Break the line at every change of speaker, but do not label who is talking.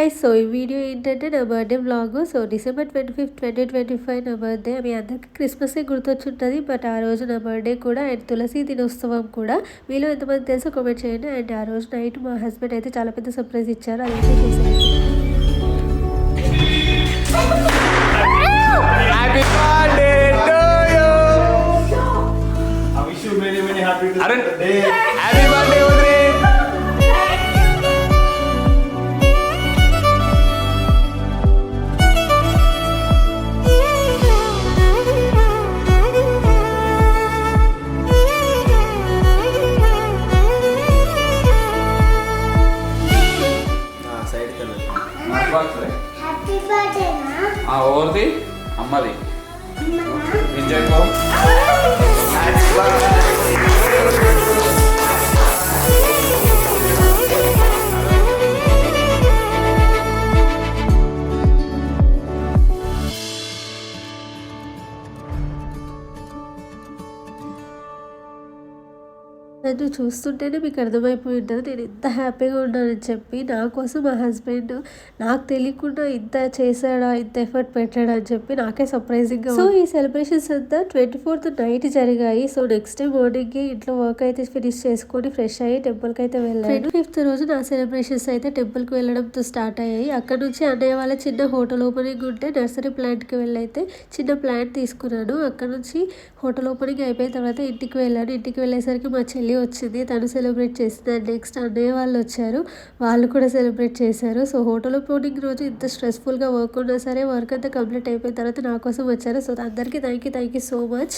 Guys, so ఈ video ఏంటంటే నా బర్త్డే వ్లాగ్. సో December 25, 2025 నా బర్త్డే. మీ అందరికీ క్రిస్మసే గుర్తొచ్చుంటుంది, బట్ ఆ రోజు నా బర్త్డే కూడా అండ్ తులసి దినోత్సవం కూడా. మీలో ఎంతమంది తెలుసో కామెంట్ చేయండి. అండ్ ఆ రోజు నైట్ మా హస్బెండ్ అయితే చాలా పెద్ద సర్ప్రైజ్ ఇచ్చారు, అదైతే చూసేయండి.
Happy birthday to you.
I wish you many happy
Arun,
birthday.
happy birthday Udri.
Side color.
Happy birthday నా
ఓవర్ది అమ్మది విజయ్ కో
నన్ను చూస్తుంటేనే మీకు అర్థమైపోయి ఉంటుంది నేను ఎంత హ్యాపీగా ఉన్నానని చెప్పి. నా కోసం మా హస్బెండ్ నాకు తెలియకుండా ఇంత చేశాడా, ఇంత ఎఫర్ట్ పెట్టాడా అని చెప్పి నాకే సర్ప్రైజింగ్గా. సో ఈ సెలబ్రేషన్స్ అంతా 24th నైట్ జరిగాయి. సో నెక్స్ట్ డే మార్నింగ్ ఇంట్లో వర్క్ అయితే ఫినిష్ చేసుకొని ఫ్రెష్ అయ్యి టెంపుల్కి అయితే వెళ్ళాను. 25th రోజు నా సెలబ్రేషన్స్ అయితే టెంపుల్కి వెళ్ళడంతో స్టార్ట్ అయ్యాయి. అక్కడ నుంచి అన్నయ్య వాళ్ళ చిన్న హోటల్ ఓపెనింగ్ ఉంటే నర్సరీ ప్లాంట్కి వెళ్ళైతే చిన్న ప్లాంట్ తీసుకున్నాను. అక్కడ నుంచి హోటల్ ఓపెనింగ్ అయిపోయిన తర్వాత ఇంటికి వెళ్ళాను. ఇంటికి వెళ్ళేసరికి మా చెల్లి వచ్చింది, తను సెలబ్రేట్ చేసింది. అండ్ నెక్స్ట్ అన్నయ్య వాళ్ళు వచ్చారు, వాళ్ళు కూడా సెలబ్రేట్ చేశారు. సో హోటల్ ఓపెనింగ్ రోజు ఇంత స్ట్రెస్ఫుల్గా వర్క్ ఉన్నా సరే వర్క్ అంతా కంప్లీట్ అయిపోయిన తర్వాత నా కోసం వచ్చారు. సో అందరికీ థ్యాంక్ యూ సో మచ్.